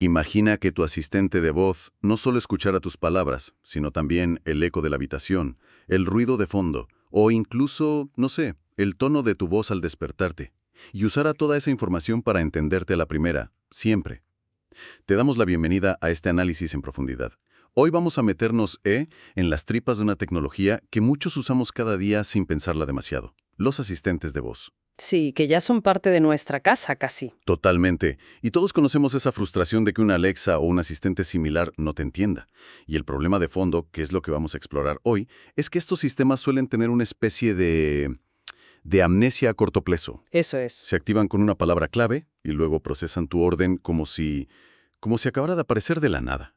Imagina que tu asistente de voz no solo escuchara tus palabras, sino también el eco de la habitación, el ruido de fondo, o incluso, no sé, el tono de tu voz al despertarte, y usara toda esa información para entenderte a la primera, siempre. Te damos la bienvenida a este análisis en profundidad. Hoy vamos a meternos en las tripas de una tecnología que muchos usamos cada día sin pensarla demasiado: los asistentes de voz. Sí, que ya son parte de nuestra casa casi. Totalmente. Y todos conocemos esa frustración de que una Alexa o un asistente similar no te entienda. Y el problema de fondo, que es lo que vamos a explorar hoy, es que estos sistemas suelen tener una especie de amnesia a corto plazo. Eso es. Se activan con una palabra clave y luego procesan tu orden como si acabara de aparecer de la nada.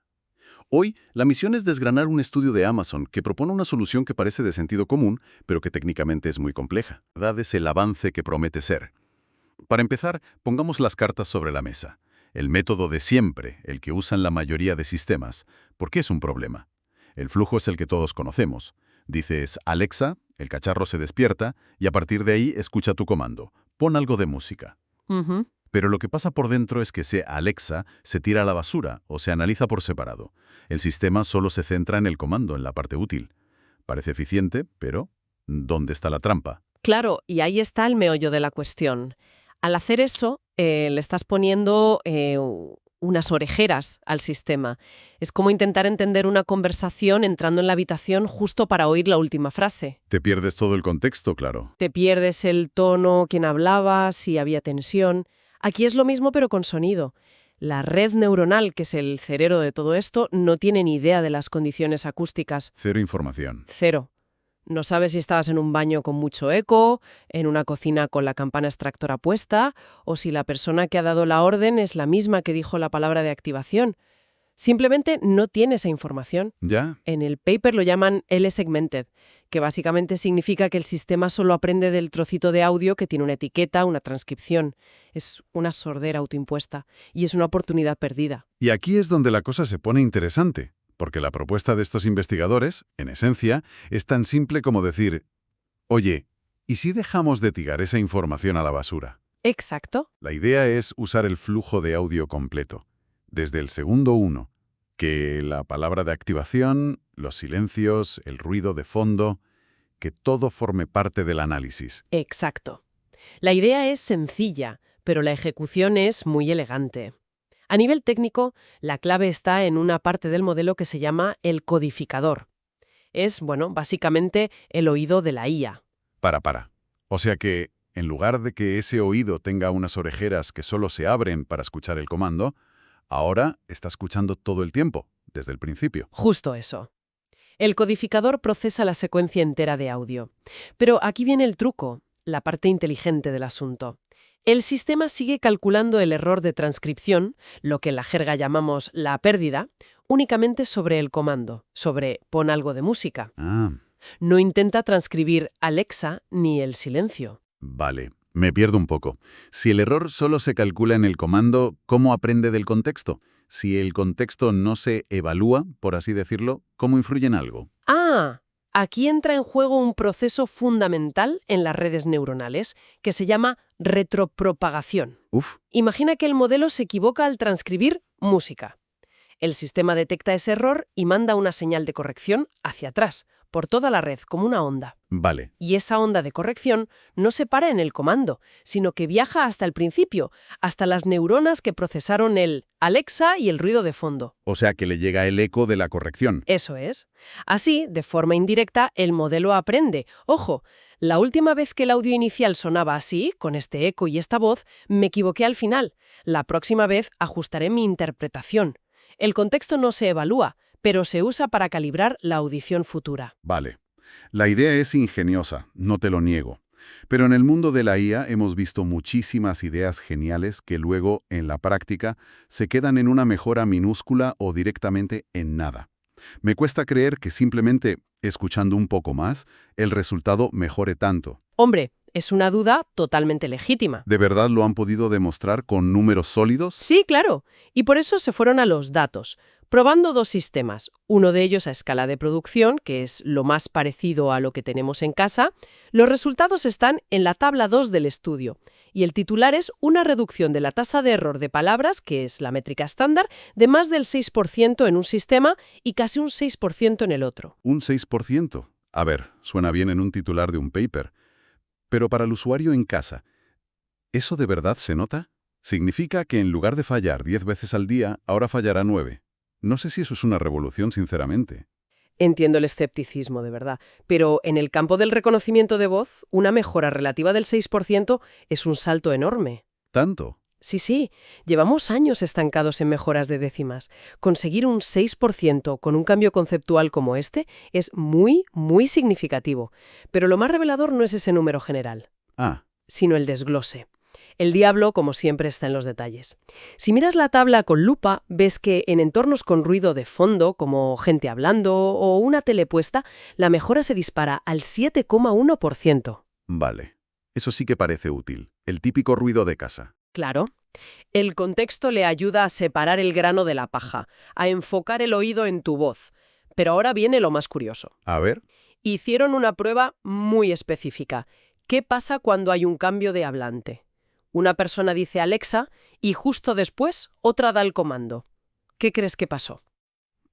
Hoy, la misión es desgranar un estudio de Amazon que propone una solución que parece de sentido común, pero que técnicamente es muy compleja. La verdad es el avance que promete ser. Para empezar, pongamos las cartas sobre la mesa. El método de siempre, el que usan la mayoría de sistemas. ¿Por qué es un problema? El flujo es el que todos conocemos. Dices, Alexa, el cacharro se despierta y a partir de ahí escucha tu comando. Pon algo de música. Ujú. Pero lo que pasa por dentro es que ese Alexa se tira a la basura o se analiza por separado. El sistema solo se centra en el comando, en la parte útil. Parece eficiente, pero ¿dónde está la trampa? Claro, y ahí está el meollo de la cuestión. Al hacer eso, le estás poniendo unas orejeras al sistema. Es como intentar entender una conversación entrando en la habitación justo para oír la última frase. Te pierdes todo el contexto, claro. Te pierdes el tono, quién hablaba, si había tensión. Aquí es lo mismo pero con sonido. La red neuronal, que es el cerebro de todo esto, no tiene ni idea de las condiciones acústicas. Cero información. Cero. No sabes si estabas en un baño con mucho eco, en una cocina con la campana extractora puesta, o si la persona que ha dado la orden es la misma que dijo la palabra de activación. Simplemente no tiene esa información. ¿Ya? En el paper lo llaman L-segmented, que básicamente significa que el sistema solo aprende del trocito de audio que tiene una etiqueta, una transcripción. Es una sordera autoimpuesta y es una oportunidad perdida. Y aquí es donde la cosa se pone interesante, porque la propuesta de estos investigadores, en esencia, es tan simple como decir, oye, ¿y si dejamos de tirar esa información a la basura? Exacto. La idea es usar el flujo de audio completo, desde el segundo 1, que la palabra de activación, los silencios, el ruido de fondo, que todo forme parte del análisis. Exacto. La idea es sencilla, pero la ejecución es muy elegante. A nivel técnico, la clave está en una parte del modelo que se llama el codificador. Es, básicamente el oído de la IA. Para. O sea que, en lugar de que ese oído tenga unas orejeras que solo se abren para escuchar el comando, ahora está escuchando todo el tiempo, desde el principio. Justo eso. El codificador procesa la secuencia entera de audio. Pero aquí viene el truco, la parte inteligente del asunto. El sistema sigue calculando el error de transcripción, lo que en la jerga llamamos la pérdida, únicamente sobre el comando, sobre pon algo de música. Ah, No intenta transcribir Alexa ni el silencio. vale. Me pierdo un poco. Si el error solo se calcula en el comando, ¿cómo aprende del contexto? Si el contexto no se evalúa, por así decirlo, ¿cómo influye en algo? Ah, aquí entra en juego un proceso fundamental en las redes neuronales que se llama retropropagación. Uf, Imagina que el modelo se equivoca al transcribir música. El sistema detecta ese error y manda una señal de corrección hacia atrás, por toda la red, como una onda. vale. Y esa onda de corrección no se para en el comando, sino que viaja hasta el principio, hasta las neuronas que procesaron el Alexa y el ruido de fondo. O sea que le llega el eco de la corrección. Eso es. Así, de forma indirecta, el modelo aprende. Ojo, la última vez que el audio inicial sonaba así, con este eco y esta voz, me equivoqué al final. La próxima vez ajustaré mi interpretación. El contexto no se evalúa, pero se usa para calibrar la audición futura. Vale. La idea es ingeniosa, no te lo niego. Pero en el mundo de la IA hemos visto muchísimas ideas geniales que luego, en la práctica, se quedan en una mejora minúscula o directamente en nada. Me cuesta creer que simplemente, escuchando un poco más, el resultado mejore tanto. Hombre, es una duda totalmente legítima. ¿De verdad lo han podido demostrar con números sólidos? Sí, claro. Y por eso se fueron a los datos, probando dos sistemas, uno de ellos a escala de producción, que es lo más parecido a lo que tenemos en casa. Los resultados están en la tabla 2 del estudio, Y el titular es una reducción de la tasa de error de palabras, que es la métrica estándar, de más del 6% en un sistema y casi un 6% en el otro. Un 6%. A ver, suena bien en un titular de un paper. Pero para el usuario en casa, ¿eso de verdad se nota? Significa que en lugar de fallar 10 veces al día, ahora fallará 9. No sé si eso es una revolución, sinceramente. Entiendo el escepticismo, de verdad, pero en el campo del reconocimiento de voz, una mejora relativa del 6% es un salto enorme. ¿Tanto? Sí, llevamos años estancados en mejoras de décimas. Conseguir un 6% con un cambio conceptual como este es muy, muy significativo. Pero lo más revelador no es ese número general, Ah, sino el desglose. El diablo, como siempre, está en los detalles. Si miras la tabla con lupa, ves que en entornos con ruido de fondo, como gente hablando o una tele puesta, la mejora se dispara al 7,1%. vale. Eso sí que parece útil. El típico ruido de casa. Claro. El contexto le ayuda a separar el grano de la paja, a enfocar el oído en tu voz. Pero ahora viene lo más curioso. A ver. Hicieron una prueba muy específica. ¿Qué pasa cuando hay un cambio de hablante? Una persona dice Alexa y justo después otra da el comando. ¿Qué crees que pasó?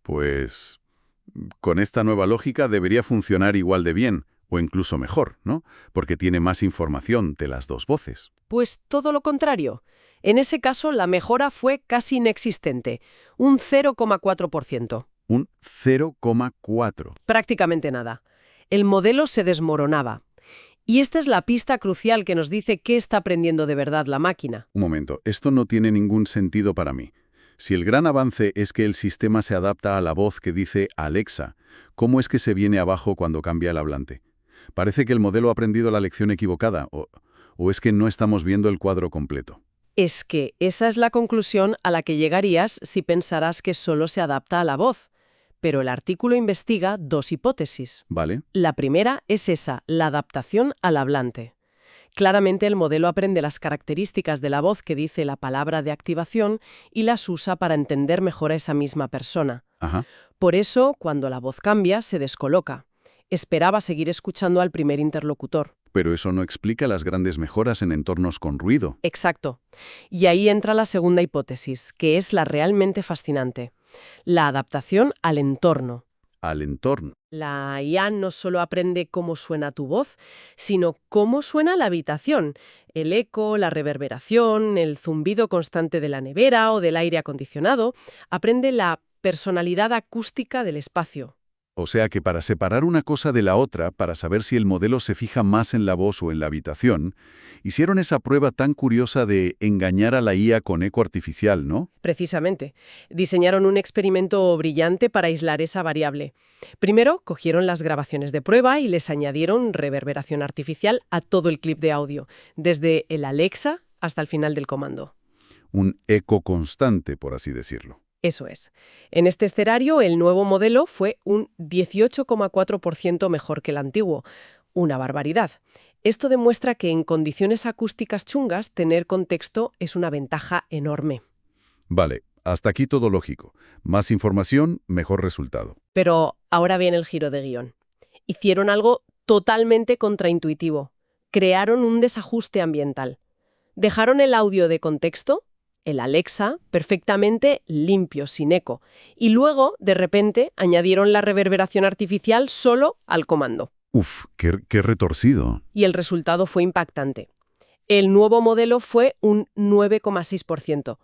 Pues con esta nueva lógica debería funcionar igual de bien, o incluso mejor, ¿no? Porque tiene más información de las dos voces. Pues todo lo contrario. En ese caso, la mejora fue casi inexistente, un 0,4%. Un 0,4. Prácticamente nada. El modelo se desmoronaba. Y esta es la pista crucial que nos dice qué está aprendiendo de verdad la máquina. Un momento, esto no tiene ningún sentido para mí. Si el gran avance es que el sistema se adapta a la voz que dice Alexa, ¿cómo es que se viene abajo cuando cambia el hablante? Parece que el modelo ha aprendido la lección equivocada, o es que no estamos viendo el cuadro completo. Es que esa es la conclusión a la que llegarías si pensaras que solo se adapta a la voz. Pero el artículo investiga dos hipótesis. ¿Vale? La primera es esa, la adaptación al hablante. Claramente el modelo aprende las características de la voz que dice la palabra de activación y las usa para entender mejor a esa misma persona. Ajá. Por eso, cuando la voz cambia, se descoloca. Esperaba seguir escuchando al primer interlocutor. Pero eso no explica las grandes mejoras en entornos con ruido. Exacto. Y ahí entra la segunda hipótesis, que es la realmente fascinante. La adaptación al entorno. Al entorno. La IA no solo aprende cómo suena tu voz, sino cómo suena la habitación. El eco, la reverberación, el zumbido constante de la nevera o del aire acondicionado. Aprende la personalidad acústica del espacio. O sea que para separar una cosa de la otra, para saber si el modelo se fija más en la voz o en la habitación, hicieron esa prueba tan curiosa de engañar a la IA con eco artificial, ¿no? Precisamente. Diseñaron un experimento brillante para aislar esa variable. Primero, cogieron las grabaciones de prueba y les añadieron reverberación artificial a todo el clip de audio, desde el Alexa hasta el final del comando. Un eco constante, por así decirlo. Eso es. En este escenario, el nuevo modelo fue un 18,4% mejor que el antiguo. Una barbaridad. Esto demuestra que en condiciones acústicas chungas, tener contexto es una ventaja enorme. Vale, hasta aquí todo lógico. Más información, mejor resultado. Pero ahora viene el giro de guión. Hicieron algo totalmente contraintuitivo. Crearon un desajuste ambiental. Dejaron el audio de contexto, el Alexa, perfectamente limpio, sin eco. Y luego, de repente, añadieron la reverberación artificial solo al comando. Uf, qué retorcido. Y el resultado fue impactante. El nuevo modelo fue un 9,6%.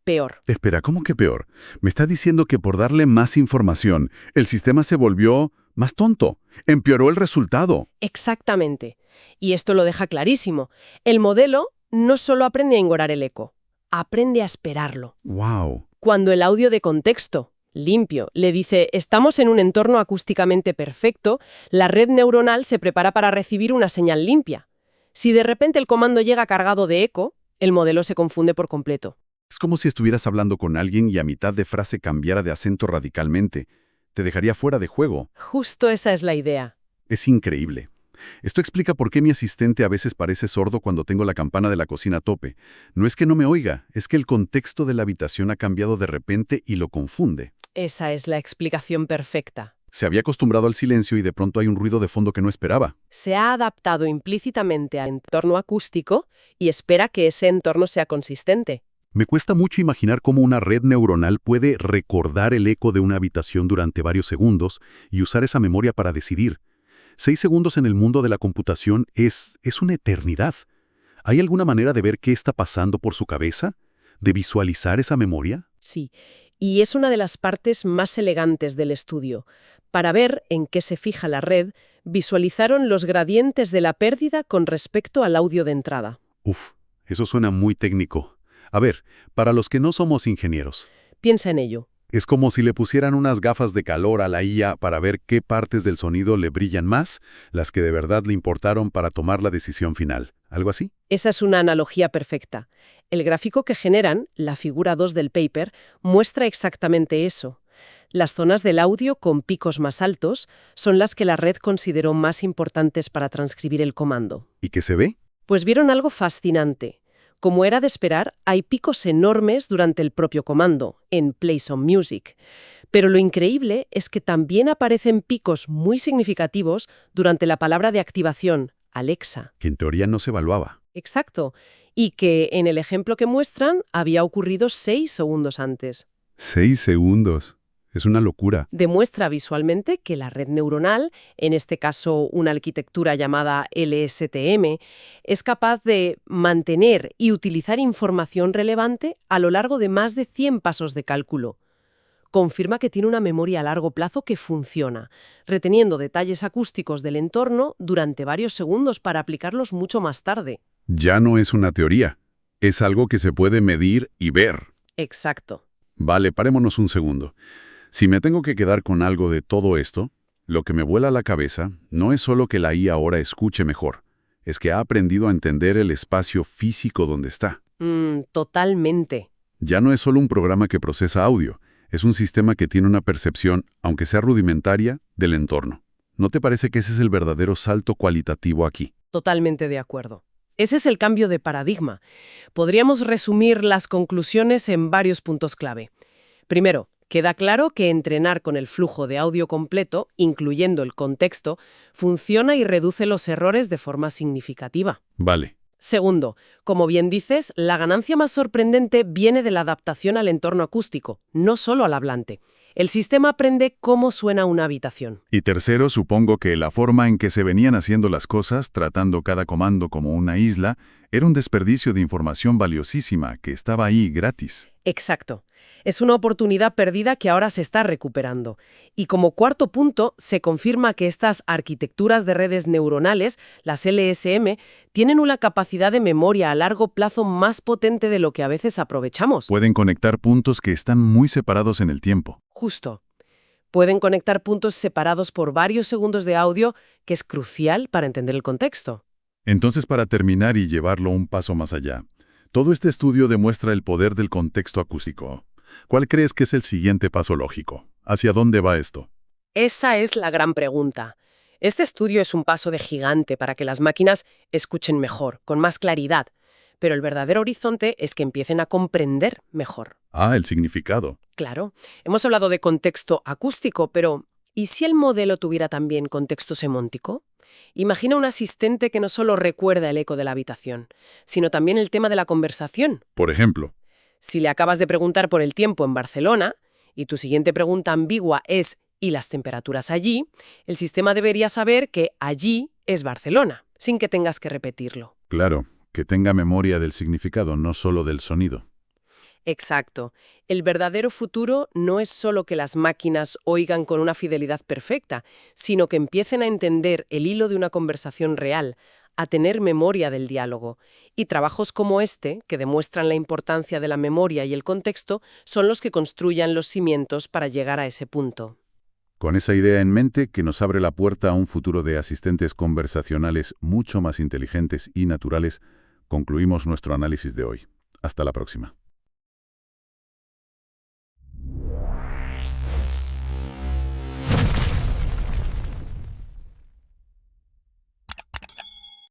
Peor. Espera, ¿cómo que peor? Me está diciendo que por darle más información, el sistema se volvió más tonto. Empeoró el resultado. Exactamente. Y esto lo deja clarísimo. El modelo no solo aprende a ignorar el eco, aprende a esperarlo. ¡Wow! Cuando el audio de contexto, limpio, le dice «estamos en un entorno acústicamente perfecto», la red neuronal se prepara para recibir una señal limpia. Si de repente el comando llega cargado de eco, el modelo se confunde por completo. Es como si estuvieras hablando con alguien y a mitad de frase cambiara de acento radicalmente. Te dejaría fuera de juego. Justo esa es la idea. Es increíble. Esto explica por qué mi asistente a veces parece sordo cuando tengo la campana de la cocina a tope. No es que no me oiga, es que el contexto de la habitación ha cambiado de repente y lo confunde. Esa es la explicación perfecta. Se había acostumbrado al silencio y de pronto hay un ruido de fondo que no esperaba. Se ha adaptado implícitamente al entorno acústico y espera que ese entorno sea consistente. Me cuesta mucho imaginar cómo una red neuronal puede recordar el eco de una habitación durante varios segundos y usar esa memoria para decidir. 6 segundos en el mundo de la computación es una eternidad. ¿Hay alguna manera de ver qué está pasando por su cabeza? ¿De visualizar esa memoria? Sí, y es una de las partes más elegantes del estudio. Para ver en qué se fija la red, visualizaron los gradientes de la pérdida con respecto al audio de entrada. Uf, eso suena muy técnico. A ver, para los que no somos ingenieros, Piensa en ello. es como si le pusieran unas gafas de calor a la IA para ver qué partes del sonido le brillan más, las que de verdad le importaron para tomar la decisión final. ¿Algo así? Esa es una analogía perfecta. El gráfico que generan, la figura 2 del paper, muestra exactamente eso. Las zonas del audio con picos más altos son las que la red consideró más importantes para transcribir el comando. ¿Y qué se ve? Pues vieron algo fascinante. Como era de esperar, hay picos enormes durante el propio comando, en Play Some Music. Pero lo increíble es que también aparecen picos muy significativos durante la palabra de activación, Alexa. Que en teoría no se evaluaba. Exacto. Y que en el ejemplo que muestran había ocurrido 6 segundos antes. 6 segundos. Es una locura. Demuestra visualmente que la red neuronal, en este caso una arquitectura llamada LSTM, es capaz de mantener y utilizar información relevante a lo largo de más de 100 pasos de cálculo. Confirma que tiene una memoria a largo plazo que funciona, reteniendo detalles acústicos del entorno durante varios segundos para aplicarlos mucho más tarde. Ya no es una teoría. Es algo que se puede medir y ver. Exacto. Vale, parémonos un segundo. Si me tengo que quedar con algo de todo esto, lo que me vuela a la cabeza no es solo que la IA ahora escuche mejor, es que ha aprendido a entender el espacio físico donde está. Totalmente. Ya no es solo un programa que procesa audio, es un sistema que tiene una percepción, aunque sea rudimentaria, del entorno. ¿No te parece que ese es el verdadero salto cualitativo aquí? Totalmente de acuerdo. Ese es el cambio de paradigma. Podríamos resumir las conclusiones en varios puntos clave. Primero, queda claro que entrenar con el flujo de audio completo, incluyendo el contexto, funciona y reduce los errores de forma significativa. Vale. Segundo, como bien dices, la ganancia más sorprendente viene de la adaptación al entorno acústico, no solo al hablante. El sistema aprende cómo suena una habitación. Y tercero, supongo que la forma en que se venían haciendo las cosas, tratando cada comando como una isla, era un desperdicio de información valiosísima que estaba ahí gratis. Exacto. Es una oportunidad perdida que ahora se está recuperando. Y como cuarto punto, se confirma que estas arquitecturas de redes neuronales, las LSM, tienen una capacidad de memoria a largo plazo más potente de lo que a veces aprovechamos. Pueden conectar puntos que están muy separados en el tiempo. Justo. Pueden conectar puntos separados por varios segundos de audio, que es crucial para entender el contexto. Entonces, para terminar y llevarlo un paso más allá, todo este estudio demuestra el poder del contexto acústico. ¿Cuál crees que es el siguiente paso lógico? ¿Hacia dónde va esto? Esa es la gran pregunta. Este estudio es un paso de gigante para que las máquinas escuchen mejor, con más claridad. Pero el verdadero horizonte es que empiecen a comprender mejor. Ah, el significado. Claro, hemos hablado de contexto acústico, pero ¿y si el modelo tuviera también contexto semántico? Imagina un asistente que no solo recuerda el eco de la habitación, sino también el tema de la conversación. Por ejemplo, Si le acabas de preguntar por el tiempo en Barcelona, y tu siguiente pregunta ambigua es ¿y las temperaturas allí?, el sistema debería saber que allí es Barcelona, sin que tengas que repetirlo. claro, que tenga memoria del significado, no solo del sonido. Exacto. El verdadero futuro no es solo que las máquinas oigan con una fidelidad perfecta, sino que empiecen a entender el hilo de una conversación real, a tener memoria del diálogo. Y trabajos como este, que demuestran la importancia de la memoria y el contexto, son los que construyan los cimientos para llegar a ese punto. Con esa idea en mente, que nos abre la puerta a un futuro de asistentes conversacionales mucho más inteligentes y naturales, concluimos nuestro análisis de hoy. Hasta la próxima.